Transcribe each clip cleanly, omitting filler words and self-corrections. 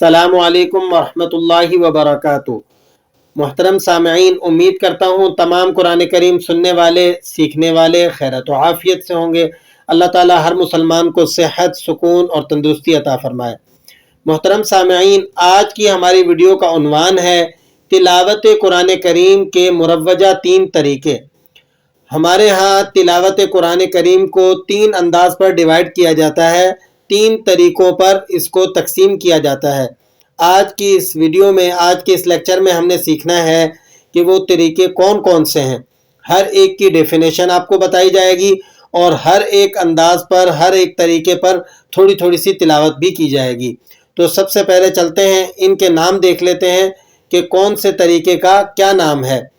अस्सलामु अलैकुम वरहमतुल्लाहि वबरकातुहू। मुहतरम सामईन, उम्मीद करता हूँ तमाम कुरान करीम सुनने वाले सीखने वाले खैरत व आफियत से होंगे। अल्लाह ताला हर मुसलमान को सेहत, सुकून और तंदुरुस्ती अता फरमाए। मुहतरम सामईन, आज की हमारी वीडियो का उन्वान है तिलावत कुरान करीम के मुरव्वजा 3 तरीके। हमारे यहाँ तिलावत कुरान करीम को 3 अंदाज पर डिवाइड किया जाता है, 3 तरीक़ों पर इसको तकसीम किया जाता है। आज की इस वीडियो में, आज के इस लेक्चर में हमने सीखना है कि वो तरीके कौन कौन से हैं। हर एक की डेफिनेशन आपको बताई जाएगी और हर एक अंदाज पर, हर एक तरीके पर थोड़ी थोड़ी सी तिलावत भी की जाएगी। तो सबसे पहले चलते हैं, इनके नाम देख लेते हैं कि कौन से तरीके का क्या नाम है।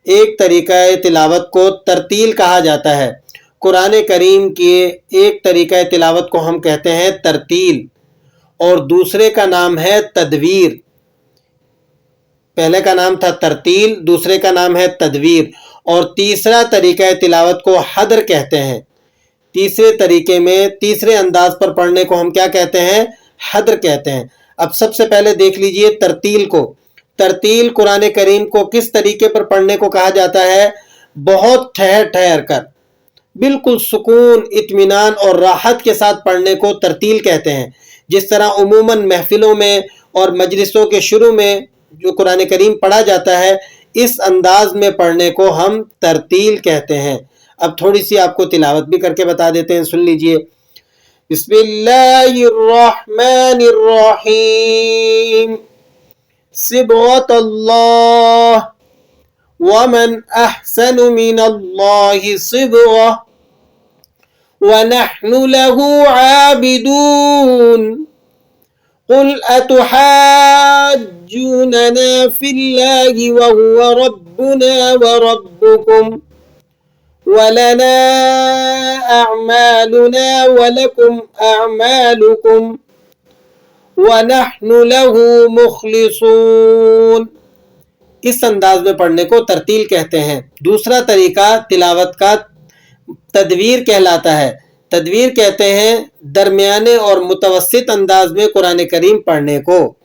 एक तरीका तिलावत को तरतील कहा जाता है। कुरान करीम के एक तरीका तिलावत को हम कहते हैं तरतील और दूसरे का नाम है तदवीर। पहले का नाम था तरतील, दूसरे का नाम है तदवीर और तीसरा तरीका तिलावत को हदर कहते हैं। तीसरे तरीके में, तीसरे अंदाज पर पढ़ने को हम क्या कहते हैं? हदर कहते हैं। अब सबसे पहले देख लीजिए तरतील को। तरतील कुरान करीम को किस तरीके पर पढ़ने को कहा जाता है? बहुत ठहर ठहर कर, बिल्कुल सुकून, इत्मीनान और राहत के साथ पढ़ने को तरतील कहते हैं। जिस तरह उमूमन महफिलों में और मजलिसों के शुरू में जो कुरान करीम पढ़ा जाता है, इस अंदाज में पढ़ने को हम तरतील कहते हैं। अब थोड़ी सी आपको तिलावत भी करके बता देते हैं, सुन लीजिए। बिस्मिल्लाहिर्रहमानिर्रहीम। सिबगतल्लाह वमन अहसनु मिनल्लाहि सिबगा वनहनु लहु आबिदून। कुल अतुहाज्जूनना फिल्लाहि वहुवा रब्बुना व रब्बुकुम वलना अअमालुना वलकुम अअमालुकुम वनहनु लहु मुखलिसून। इस अंदाज में पढ़ने को तरतील कहते हैं। दूसरा तरीका तिलावत का तदवीर कहलाता है। तदवीर कहते हैं दरमियाने और मुतवस्सित अंदाज में कुरान करीम पढ़ने को।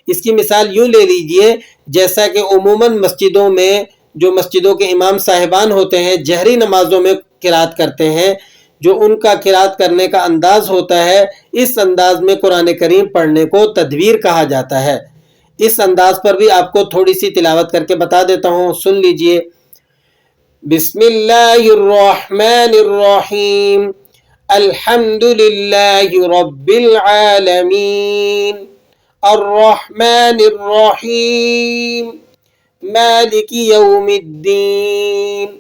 इसकी मिसाल यूँ ले लीजिए, जैसा कि उमूमन मस्जिदों में जो मस्जिदों के इमाम साहिबान होते हैं, जहरी नमाजों में किरात करते हैं, जो उनका किरात करने का अंदाज होता है, इस अंदाज में कुरान करीम पढ़ने को तदवीर कहा जाता है। इस अंदाज पर भी आपको थोड़ी सी तिलावत करके बता देता हूँ, सुन लीजिए। बिस्मिल्लाहिर्रहमानिर्रहीम। अल्हम्दुलिल्लाहि रब्बिल आलमीन अर्रहमानिर्रहीम मालिकी यौमिद्दीन।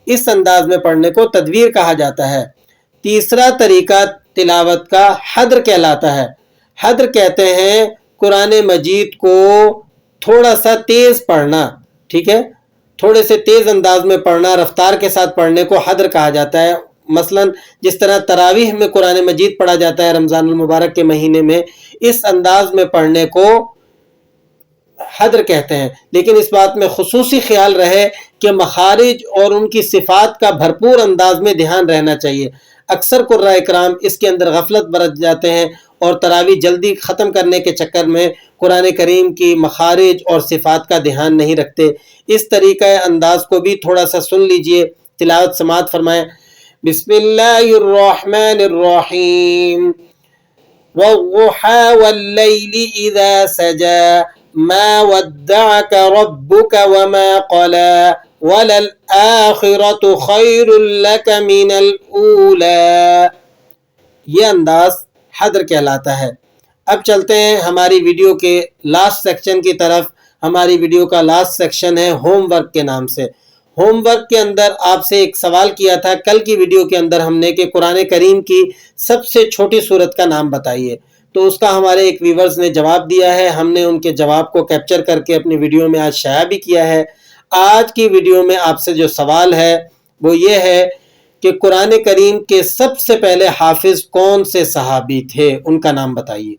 इस अंदाज में पढ़ने को तदवीर कहा जाता है। तीसरा तरीका तिलावत का हदर कहलाता है। हदर कहते हैं कुरान मजीद को थोड़ा सा तेज़ पढ़ना, ठीक है, थोड़े से तेज़ अंदाज में पढ़ना, रफ्तार के साथ पढ़ने को हदर कहा जाता है। मसलन जिस तरह तरावीह में कुरान मजीद पढ़ा जाता है रमज़ानुल मुबारक के महीने में, इस अंदाज में पढ़ने को हदर कहते हैं। लेकिन इस बात में खुसूसी ख्याल रहे कि मखारिज और उनकी सिफ़ात का भरपूर अंदाज में ध्यान रहना चाहिए। अक्सर कुर्रा इकराम इसके अंदर गफलत बरत जाते हैं और तरावी जल्दी ख़त्म करने के चक्कर में कुरान करीम की मखारिज और सिफ़ात का ध्यान नहीं रखते। इस तरीक़े अंदाज को भी थोड़ा सा सुन लीजिए, तिलावत समाअत फरमाएँ। बिस्मिल्लाहिर्रहमानिर्रहीम। वद्दुहा वल्लैलि इज़ा सजा मा वद्दअक रब्बुक वमा क़ला वलल आखिरतु खैरुल लक मिनल ऊला। ये अंदाज हदर कहलाता है। अब चलते हैं हमारी वीडियो के लास्ट सेक्शन की तरफ। हमारी वीडियो का लास्ट सेक्शन है होमवर्क के नाम से। होमवर्क के अंदर आपसे एक सवाल किया था कल की वीडियो के अंदर हमने कि कुरान करीम की सबसे छोटी सूरत का नाम बताइए। तो उसका हमारे एक व्यूवर्स ने जवाब दिया है। हमने उनके जवाब को कैप्चर करके अपनी वीडियो में आज शाया भी किया है। आज की वीडियो में आपसे जो सवाल है वो ये है कि कुरान करीम के सबसे पहले हाफिज कौन से सहाबी थे, उनका नाम बताइए।